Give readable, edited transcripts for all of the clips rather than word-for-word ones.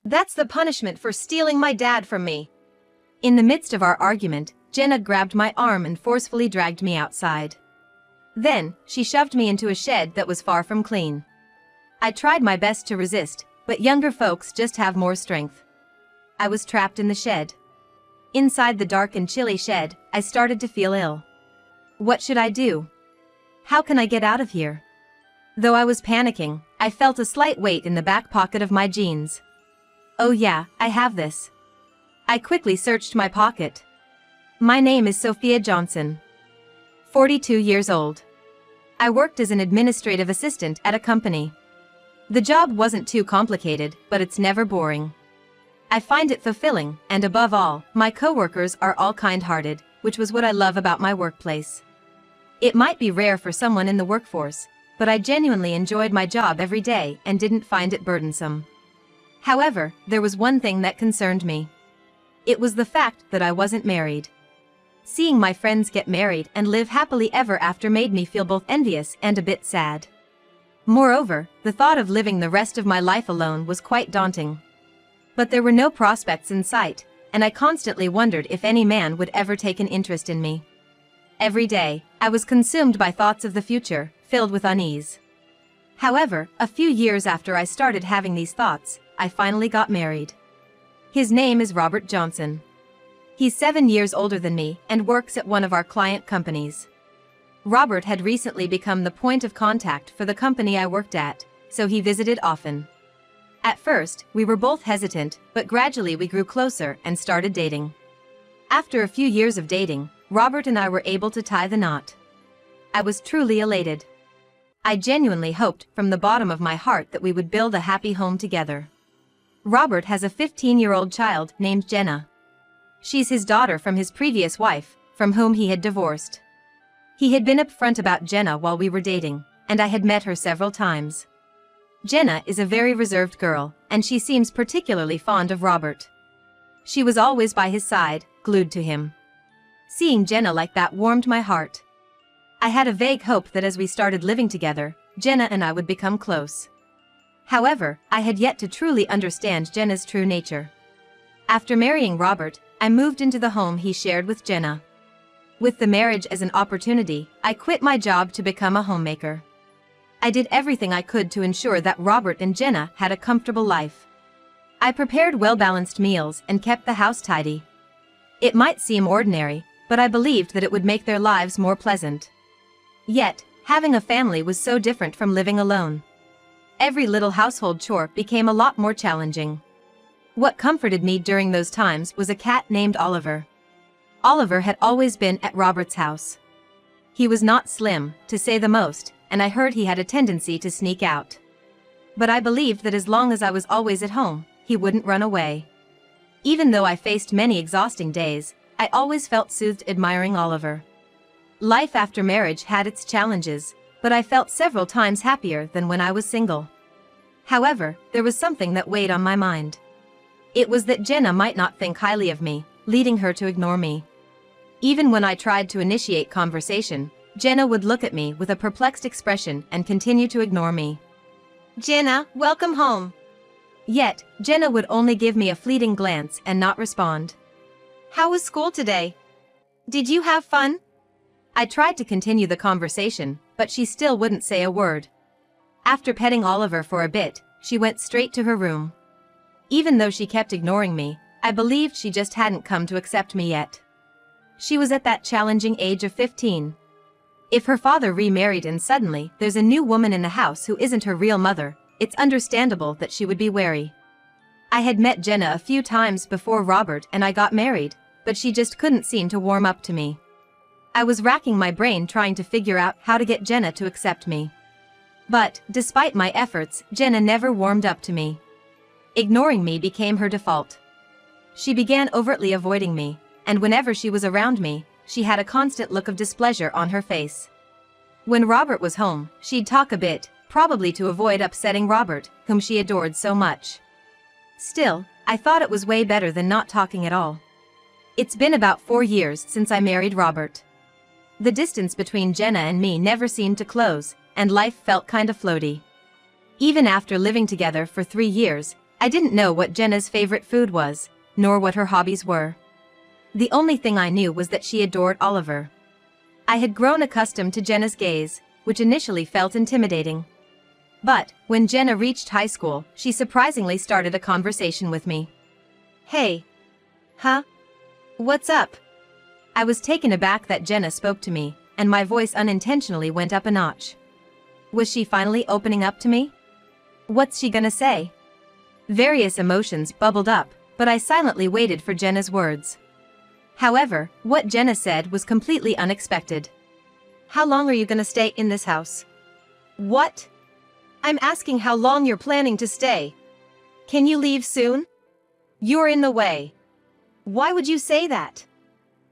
That's the punishment for stealing my dad from me. In the midst of our argument, Jenna grabbed my arm and forcefully dragged me outside. Then, she shoved me into a shed that was far from clean. I tried my best to resist, but younger folks just have more strength. I was trapped in the shed. Inside the dark and chilly shed, I started to feel ill. What should I do? How can I get out of here? Though I was panicking, I felt a slight weight in the back pocket of my jeans. Oh yeah, I have this. I quickly searched my pocket. My name is Sophia Johnson. 42 years old. I worked as an administrative assistant at a company. The job wasn't too complicated, but it's never boring. I find it fulfilling, and above all, my coworkers are all kind-hearted, which was what I love about my workplace. It might be rare for someone in the workforce, but I genuinely enjoyed my job every day and didn't find it burdensome. However, there was one thing that concerned me. It was the fact that I wasn't married. Seeing my friends get married and live happily ever after made me feel both envious and a bit sad. Moreover, the thought of living the rest of my life alone was quite daunting. But there were no prospects in sight, and I constantly wondered if any man would ever take an interest in me. Every day, I was consumed by thoughts of the future, filled with unease. However, a few years after I started having these thoughts, I finally got married. His name is Robert Johnson. He's 7 years older than me and works at one of our client companies. Robert had recently become the point of contact for the company I worked at, so he visited often. At first, we were both hesitant, but gradually we grew closer and started dating. After a few years of dating, Robert and I were able to tie the knot. I was truly elated. I genuinely hoped from the bottom of my heart that we would build a happy home together. Robert has a 15-year-old child named Jenna. She's his daughter from his previous wife, from whom he had divorced. He had been upfront about Jenna while we were dating, and I had met her several times. Jenna is a very reserved girl, and she seems particularly fond of Robert. She was always by his side, glued to him. Seeing Jenna like that warmed my heart. I had a vague hope that as we started living together, Jenna and I would become close. However, I had yet to truly understand Jenna's true nature. After marrying Robert, I moved into the home he shared with Jenna. With the marriage as an opportunity, I quit my job to become a homemaker. I did everything I could to ensure that Robert and Jenna had a comfortable life. I prepared well-balanced meals and kept the house tidy. It might seem ordinary, but I believed that it would make their lives more pleasant. Yet, having a family was so different from living alone. Every little household chore became a lot more challenging. What comforted me during those times was a cat named Oliver. Oliver had always been at Robert's house. He was not slim, to say the most, and I heard he had a tendency to sneak out. But I believed that as long as I was always at home, he wouldn't run away. Even though I faced many exhausting days, I always felt soothed admiring Oliver. Life after marriage had its challenges, but I felt several times happier than when I was single. However, there was something that weighed on my mind. It was that Jenna might not think highly of me, leading her to ignore me. Even when I tried to initiate conversation, Jenna would look at me with a perplexed expression and continue to ignore me. "Jenna, welcome home." Yet, Jenna would only give me a fleeting glance and not respond. "How was school today? Did you have fun?" I tried to continue the conversation, but she still wouldn't say a word. After petting Oliver for a bit, she went straight to her room. Even though she kept ignoring me, I believed she just hadn't come to accept me yet. She was at that challenging age of 15. If her father remarried and suddenly there's a new woman in the house who isn't her real mother, it's understandable that she would be wary. I had met Jenna a few times before Robert and I got married, but she just couldn't seem to warm up to me. I was racking my brain trying to figure out how to get Jenna to accept me. But, despite my efforts, Jenna never warmed up to me. Ignoring me became her default. She began overtly avoiding me, and whenever she was around me, she had a constant look of displeasure on her face. When Robert was home, she'd talk a bit, probably to avoid upsetting Robert, whom she adored so much. Still, I thought it was way better than not talking at all. It's been about 4 years since I married Robert. The distance between Jenna and me never seemed to close, and life felt kinda floaty. Even after living together for 3 years, I didn't know what Jenna's favorite food was, nor what her hobbies were. The only thing I knew was that she adored Oliver. I had grown accustomed to Jenna's gaze, which initially felt intimidating. But, when Jenna reached high school, she surprisingly started a conversation with me. "Hey. Huh? What's up?" I was taken aback that Jenna spoke to me, and my voice unintentionally went up a notch. Was she finally opening up to me? What's she gonna say? Various emotions bubbled up, but I silently waited for Jenna's words. However, what Jenna said was completely unexpected. "How long are you gonna stay in this house?" "What? I'm asking how long you're planning to stay. Can you leave soon? You're in the way." "Why would you say that?"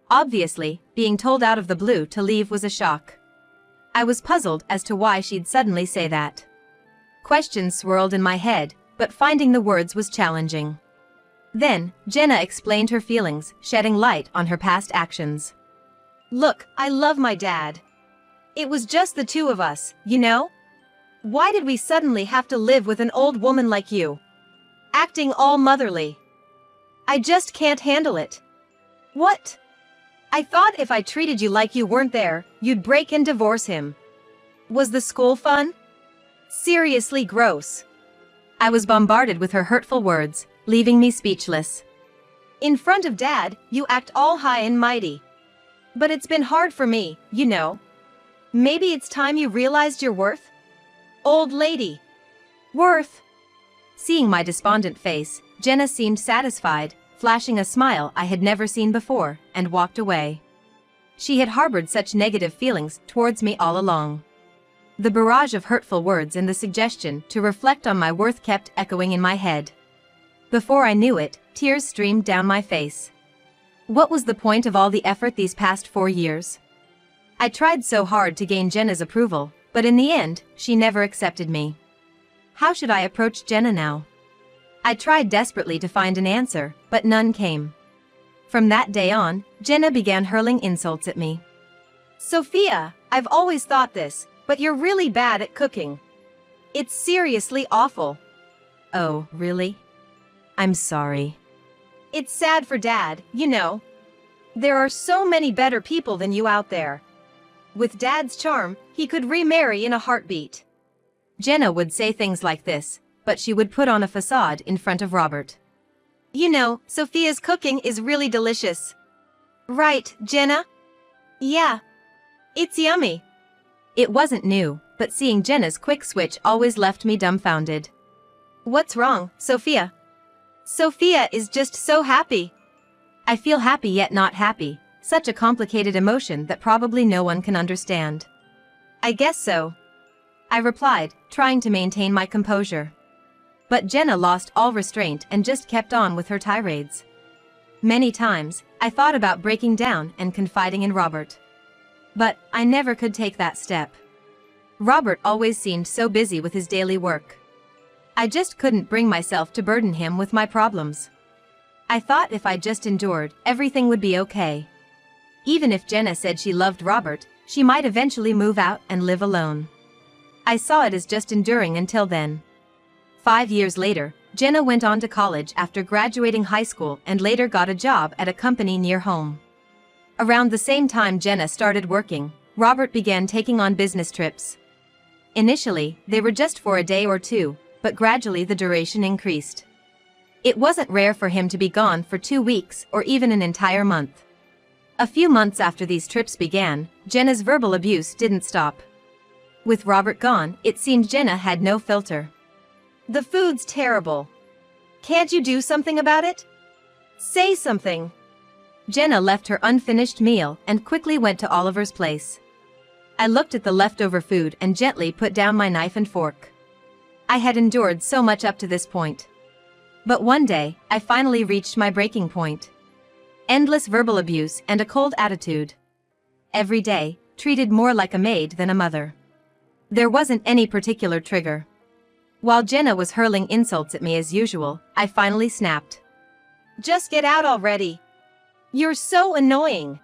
Obviously, being told out of the blue to leave was a shock. I was puzzled as to why she'd suddenly say that. Questions swirled in my head, but finding the words was challenging. Then, Jenna explained her feelings, shedding light on her past actions. "Look, I love my dad. It was just the two of us, you know? Why did we suddenly have to live with an old woman like you? Acting all motherly. I just can't handle it." "What? I thought if I treated you like you weren't there, you'd break and divorce him. Was the school fun? Seriously gross." I was bombarded with her hurtful words, leaving me speechless. "In front of Dad, you act all high and mighty. But it's been hard for me, you know. Maybe it's time you realized your worth? Old lady." "Worth?" Seeing my despondent face, Jenna seemed satisfied, flashing a smile I had never seen before, and walked away. She had harbored such negative feelings towards me all along. The barrage of hurtful words and the suggestion to reflect on my worth kept echoing in my head. Before I knew it, tears streamed down my face. What was the point of all the effort these past 4 years? I tried so hard to gain Jenna's approval, but in the end, she never accepted me. How should I approach Jenna now? I tried desperately to find an answer, but none came. From that day on, Jenna began hurling insults at me. "Sophia, I've always thought this, but you're really bad at cooking. It's seriously awful." "Oh, really? I'm sorry." "It's sad for Dad, you know. There are so many better people than you out there. With Dad's charm, he could remarry in a heartbeat." Jenna would say things like this, but she would put on a facade in front of Robert. "You know, Sophia's cooking is really delicious. Right, Jenna?" "Yeah. It's yummy." It wasn't new, but seeing Jenna's quick switch always left me dumbfounded. "What's wrong, Sophia?" "Sophia is just so happy." I feel happy yet not happy, such a complicated emotion that probably no one can understand. "I guess so," I replied, trying to maintain my composure. But Jenna lost all restraint and just kept on with her tirades. Many times, I thought about breaking down and confiding in Robert. But I never could take that step. Robert always seemed so busy with his daily work. I just couldn't bring myself to burden him with my problems. I thought if I just endured, everything would be okay. Even if Jenna said she loved Robert, she might eventually move out and live alone. I saw it as just enduring until then. 5 years later, Jenna went on to college after graduating high school and later got a job at a company near home. Around the same time Jenna started working, Robert began taking on business trips. Initially, they were just for a day or two, but gradually the duration increased. It wasn't rare for him to be gone for 2 weeks or even an entire month. A few months after these trips began, Jenna's verbal abuse didn't stop. With Robert gone, it seemed Jenna had no filter. "The food's terrible. Can't you do something about it? Say something." Jenna left her unfinished meal and quickly went to Oliver's place. I looked at the leftover food and gently put down my knife and fork. I had endured so much up to this point. But one day, I finally reached my breaking point. Endless verbal abuse and a cold attitude. Every day, treated more like a maid than a mother. There wasn't any particular trigger. While Jenna was hurling insults at me as usual, I finally snapped. "Just get out already. You're so annoying.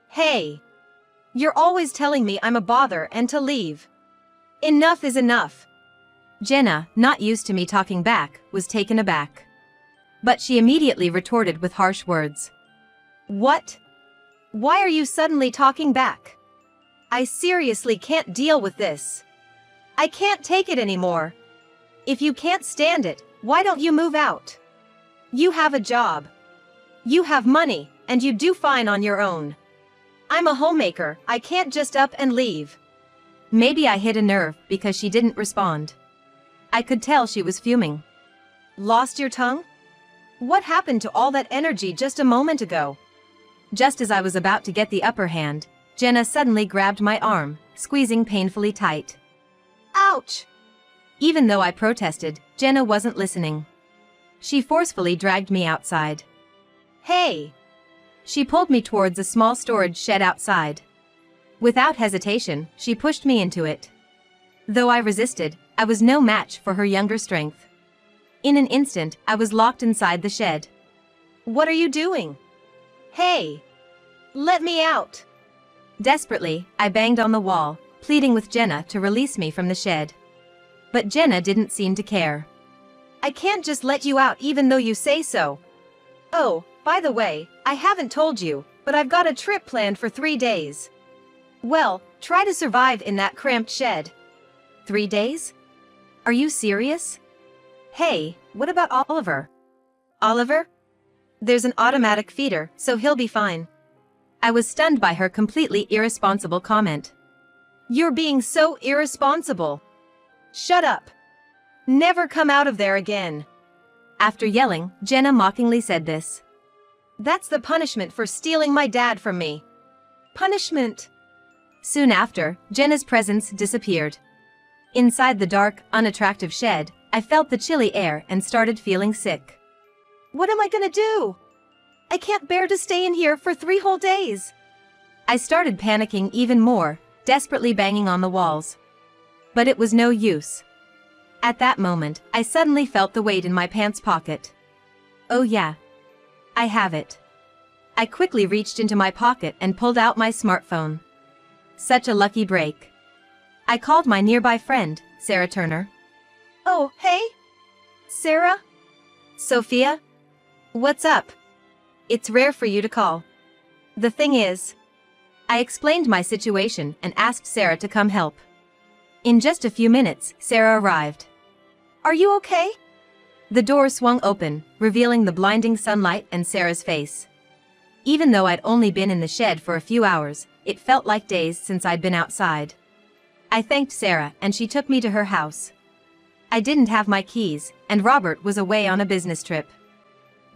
Hey. You're always telling me I'm a bother and to leave. Enough is enough." Jenna, not used to me talking back, was taken aback. But she immediately retorted with harsh words. What? Why are you suddenly talking back? I seriously can't deal with this. I can't take it anymore. If you can't stand it, why don't you move out? You have a job. You have money, and you do fine on your own. I'm a homemaker, I can't just up and leave. Maybe I hit a nerve because she didn't respond. I could tell she was fuming. Lost your tongue? What happened to all that energy just a moment ago? Just as I was about to get the upper hand, Jenna suddenly grabbed my arm, squeezing painfully tight. Ouch! Even though I protested, Jenna wasn't listening. She forcefully dragged me outside. Hey! She pulled me towards a small storage shed outside. Without hesitation, she pushed me into it. Though I resisted, I was no match for her younger strength. In an instant, I was locked inside the shed. What are you doing? Hey! Let me out! Desperately, I banged on the wall, pleading with Jenna to release me from the shed. But Jenna didn't seem to care. I can't just let you out even though you say so. Oh, by the way, I haven't told you, but I've got a trip planned for 3 days. Well, try to survive in that cramped shed. 3 days? Are you serious? Hey, what about Oliver? Oliver? There's an automatic feeder, so he'll be fine. I was stunned by her completely irresponsible comment. You're being so irresponsible. Shut up. Never come out of there again. After yelling, Jenna mockingly said this. That's the punishment for stealing my dad from me. Punishment. Soon after, Jenna's presence disappeared. Inside the dark, unattractive shed, I felt the chilly air and started feeling sick. What am I gonna do? I can't bear to stay in here for 3 whole days. I started panicking even more, desperately banging on the walls. But it was no use. At that moment, I suddenly felt the weight in my pants pocket. Oh yeah. I have it. I quickly reached into my pocket and pulled out my smartphone. Such a lucky break. I called my nearby friend, Sarah Turner. Oh, hey? Sarah? Sophia? What's up? It's rare for you to call. The thing is, I explained my situation and asked Sarah to come help. In just a few minutes, Sarah arrived. Are you okay? The door swung open, revealing the blinding sunlight and Sarah's face. Even though I'd only been in the shed for a few hours, it felt like days since I'd been outside. I thanked Sarah and she took me to her house. I didn't have my keys, and Robert was away on a business trip.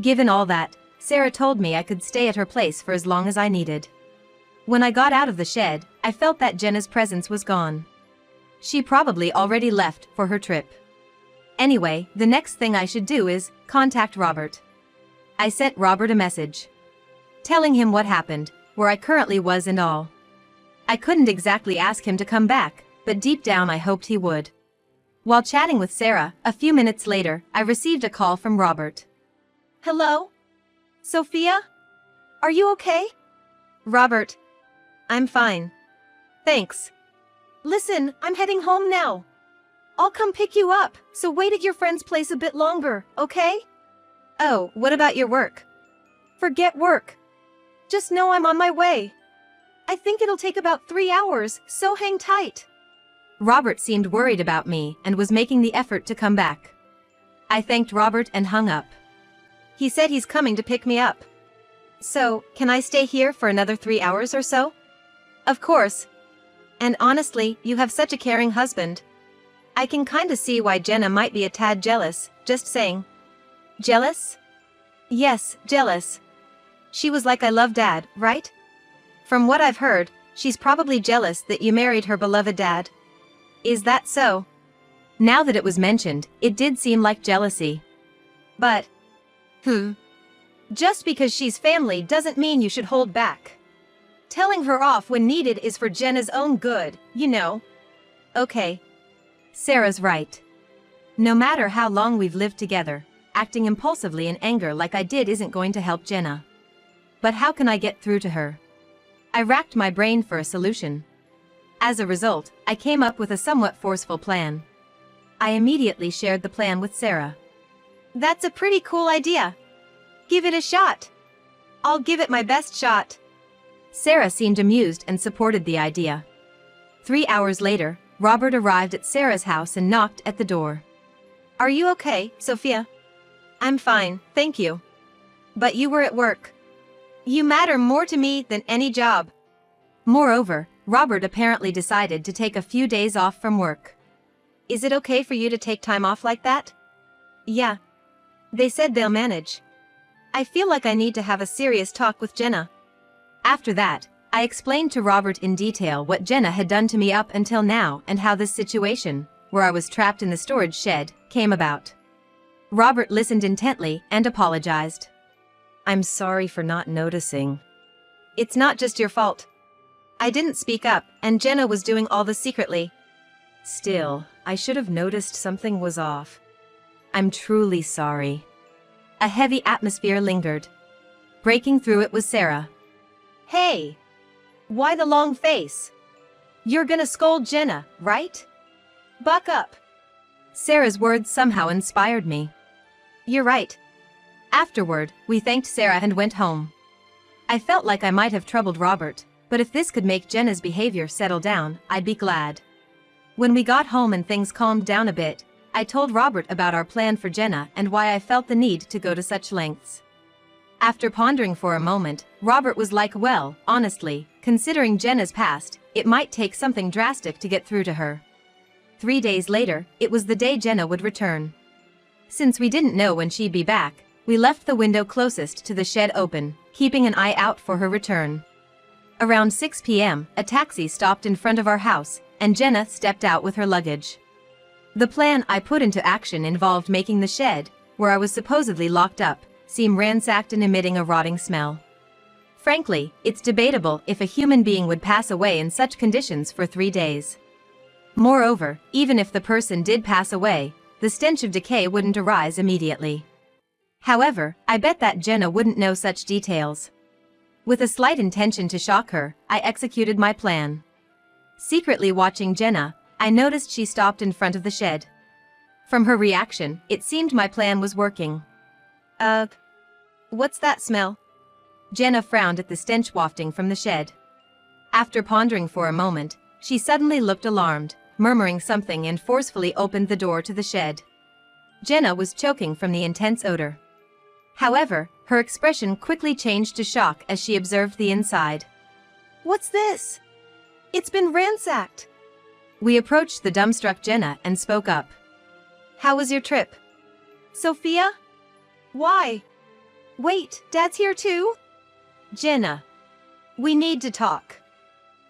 Given all that, Sarah told me I could stay at her place for as long as I needed. When I got out of the shed, I felt that Jenna's presence was gone. She probably already left for her trip. Anyway, the next thing I should do is contact Robert. I sent Robert a message, telling him what happened, where I currently was and all. I couldn't exactly ask him to come back, but deep down I hoped he would. While chatting with Sarah, a few minutes later, I received a call from Robert. Hello? Sophia? Are you okay? Robert. I'm fine. Thanks. Listen, I'm heading home now. I'll come pick you up, so wait at your friend's place a bit longer, okay? Oh, what about your work? Forget work. Just know I'm on my way. I think it'll take about 3 hours, so hang tight. Robert seemed worried about me and was making the effort to come back. I thanked Robert and hung up. He said he's coming to pick me up. So, can I stay here for another 3 hours or so? Of course. And honestly, you have such a caring husband. I can kinda see why Jenna might be a tad jealous, just saying. Jealous? Yes, jealous. She was like I love Dad, right? From what I've heard, she's probably jealous that you married her beloved dad. Is that so? Now that it was mentioned, it did seem like jealousy. But, just because she's family doesn't mean you should hold back. Telling her off when needed is for Jenna's own good, you know. Okay. Sarah's right. No matter how long we've lived together, acting impulsively in anger like I did isn't going to help Jenna. But how can I get through to her? I racked my brain for a solution. As a result, I came up with a somewhat forceful plan. I immediately shared the plan with Sarah. That's a pretty cool idea. Give it a shot. I'll give it my best shot. Sarah seemed amused and supported the idea. 3 hours later, Robert arrived at Sarah's house and knocked at the door. Are you okay, Sophia? I'm fine, thank you. But you were at work. You matter more to me than any job. Moreover, Robert apparently decided to take a few days off from work. Is it okay for you to take time off like that? Yeah. They said they'll manage. I feel like I need to have a serious talk with Jenna. After that, I explained to Robert in detail what Jenna had done to me up until now and how this situation, where I was trapped in the storage shed, came about. Robert listened intently and apologized. I'm sorry for not noticing. It's not just your fault. I didn't speak up, and Jenna was doing all this secretly. Still, I should have noticed something was off. I'm truly sorry. A heavy atmosphere lingered. Breaking through it was Sarah. Hey! Why the long face? You're gonna scold Jenna, right? Buck up. Sarah's words somehow inspired me. You're right. Afterward, we thanked Sarah and went home. I felt like I might have troubled Robert, but if this could make Jenna's behavior settle down, I'd be glad. When we got home and things calmed down a bit, I told Robert about our plan for Jenna and why I felt the need to go to such lengths. After pondering for a moment, Robert was like, well, honestly, considering Jenna's past, it might take something drastic to get through to her. 3 days later, it was the day Jenna would return. Since we didn't know when she'd be back, we left the window closest to the shed open, keeping an eye out for her return. Around 6 p.m., a taxi stopped in front of our house, and Jenna stepped out with her luggage. The plan I put into action involved making the shed, where I was supposedly locked up, seem ransacked and emitting a rotting smell. Frankly, it's debatable if a human being would pass away in such conditions for 3 days. Moreover, even if the person did pass away, the stench of decay wouldn't arise immediately. However, I bet that Jenna wouldn't know such details. With a slight intention to shock her, I executed my plan. Secretly watching Jenna, I noticed she stopped in front of the shed. From her reaction, it seemed my plan was working. What's that smell? Jenna frowned at the stench wafting from the shed. After pondering for a moment, she suddenly looked alarmed, murmuring something and forcefully opened the door to the shed. Jenna was choking from the intense odor. However, her expression quickly changed to shock as she observed the inside. What's this? It's been ransacked. We approached the dumbstruck Jenna and spoke up. How was your trip? Sophia? Why? Wait, Dad's here too? Jenna. We need to talk.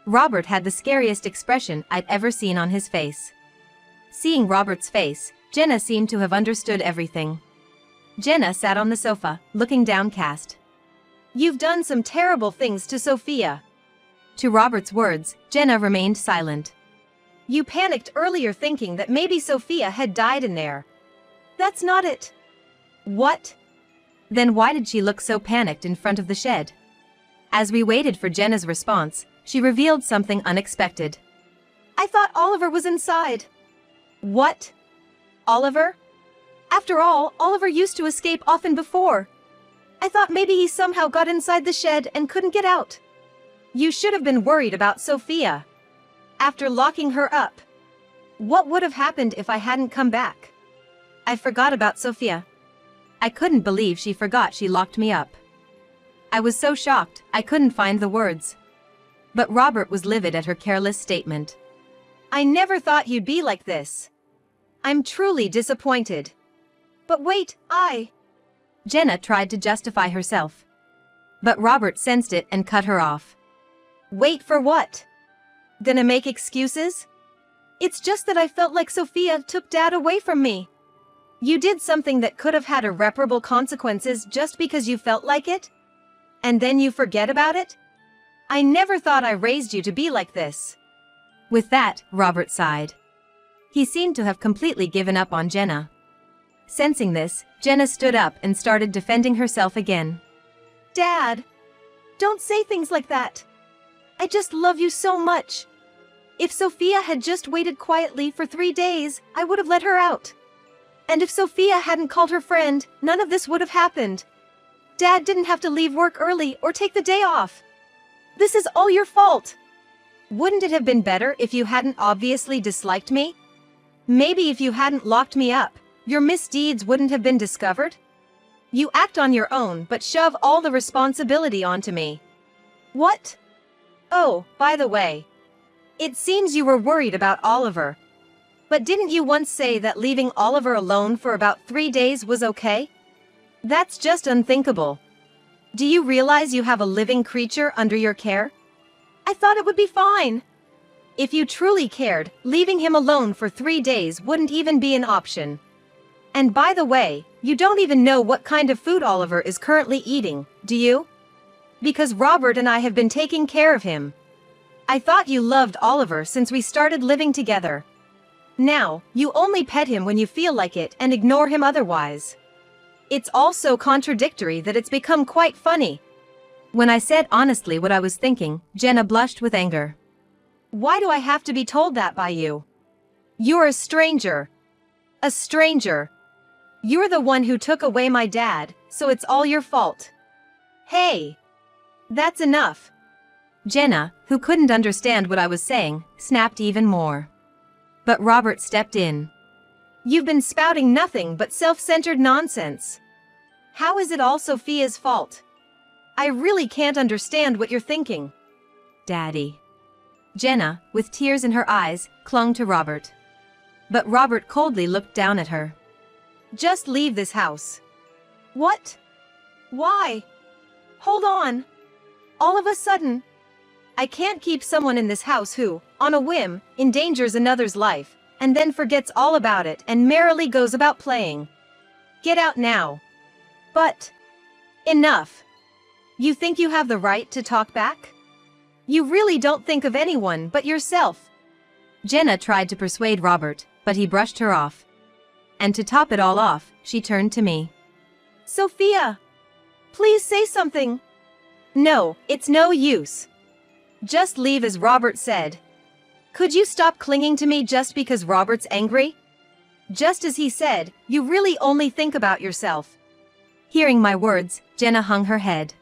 Robert had the scariest expression I'd ever seen on his face. Seeing Robert's face, Jenna seemed to have understood everything. Jenna sat on the sofa, looking downcast. You've done some terrible things to Sophia. To Robert's words, Jenna remained silent. You panicked earlier thinking that maybe Sophia had died in there. That's not it. What? Then why did she look so panicked in front of the shed? As we waited for Jenna's response, she revealed something unexpected. I thought Oliver was inside. What? Oliver? After all, Oliver used to escape often before. I thought maybe he somehow got inside the shed and couldn't get out. You should have been worried about Sophia. After locking her up. What would have happened if I hadn't come back? I forgot about Sophia. I couldn't believe she forgot she locked me up. I was so shocked, I couldn't find the words. But Robert was livid at her careless statement. I never thought you'd be like this. I'm truly disappointed. But wait, Jenna tried to justify herself. But Robert sensed it and cut her off. Wait for what? Gonna make excuses? It's just that I felt like Sophia took Dad away from me. You did something that could have had irreparable consequences just because you felt like it? And then you forget about it? I never thought I raised you to be like this. With that, Robert sighed. He seemed to have completely given up on Jenna. Sensing this, Jenna stood up and started defending herself again. Dad! Don't say things like that! I just love you so much! If Sophia had just waited quietly for 3 days, I would have let her out. And if Sophia hadn't called her friend, none of this would have happened. Dad didn't have to leave work early or take the day off. This is all your fault. Wouldn't it have been better if you hadn't obviously disliked me? Maybe if you hadn't locked me up, your misdeeds wouldn't have been discovered? You act on your own but shove all the responsibility onto me. What? Oh, by the way. It seems you were worried about Oliver. But didn't you once say that leaving Oliver alone for about 3 days was okay? That's just unthinkable. Do you realize you have a living creature under your care? I thought it would be fine. If you truly cared, leaving him alone for 3 days wouldn't even be an option. And by the way, you don't even know what kind of food Oliver is currently eating, do you? Because Robert and I have been taking care of him. I thought you loved Oliver since we started living together. Now, you only pet him when you feel like it and ignore him otherwise. It's all so contradictory that it's become quite funny. When I said honestly what I was thinking, Jenna blushed with anger. Why do I have to be told that by you? You're a stranger. A stranger. You're the one who took away my dad, so it's all your fault. Hey! That's enough. Jenna, who couldn't understand what I was saying, snapped even more. But Robert stepped in. You've been spouting nothing but self-centered nonsense. How is it all Sophia's fault? I really can't understand what you're thinking. Daddy. Jenna, with tears in her eyes, clung to Robert. But Robert coldly looked down at her. Just leave this house. What? Why? Hold on. All of a sudden, I can't keep someone in this house who, on a whim, endangers another's life, and then forgets all about it and merrily goes about playing. Get out now. But, enough. You think you have the right to talk back? You really don't think of anyone but yourself. Jenna tried to persuade Robert, but he brushed her off. And to top it all off, she turned to me. Sophia! Please say something. No, it's no use. Just leave as Robert said. Could you stop clinging to me just because Robert's angry? Just as he said, you really only think about yourself. Hearing my words, Jenna hung her head.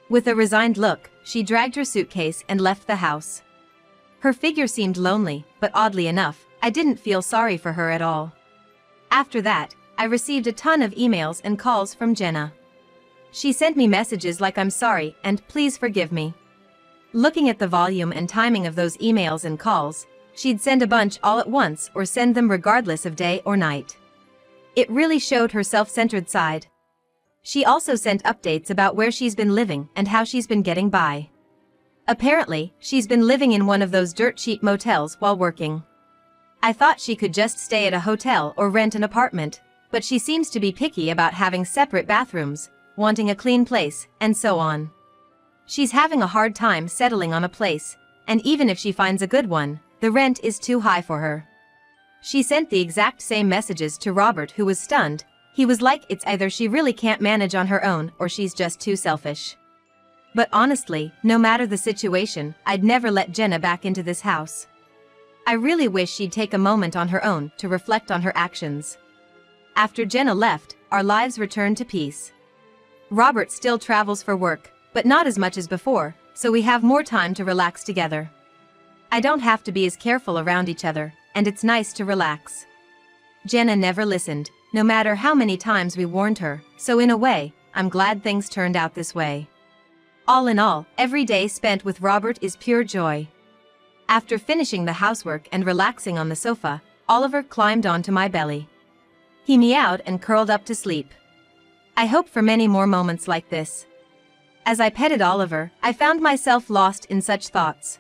With a resigned look, she dragged her suitcase and left the house. Her figure seemed lonely, but oddly enough, I didn't feel sorry for her at all. After that, I received a ton of emails and calls from Jenna. She sent me messages like I'm sorry and please forgive me. Looking at the volume and timing of those emails and calls, she'd send a bunch all at once or send them regardless of day or night. It really showed her self-centered side. She also sent updates about where she's been living and how she's been getting by. Apparently, she's been living in one of those dirt-cheap motels while working. I thought she could just stay at a hotel or rent an apartment, but she seems to be picky about having separate bathrooms, wanting a clean place, and so on. She's having a hard time settling on a place, and even if she finds a good one, the rent is too high for her. She sent the exact same messages to Robert, who was stunned. He was like, it's either she really can't manage on her own or she's just too selfish. But honestly, no matter the situation, I'd never let Jenna back into this house. I really wish she'd take a moment on her own to reflect on her actions. After Jenna left, our lives returned to peace. Robert still travels for work, but not as much as before, so we have more time to relax together. I don't have to be as careful around each other, and it's nice to relax. Jenna never listened, no matter how many times we warned her, so in a way, I'm glad things turned out this way. All in all, every day spent with Robert is pure joy. After finishing the housework and relaxing on the sofa, Oliver climbed onto my belly. He meowed and curled up to sleep. I hope for many more moments like this. As I petted Oliver, I found myself lost in such thoughts.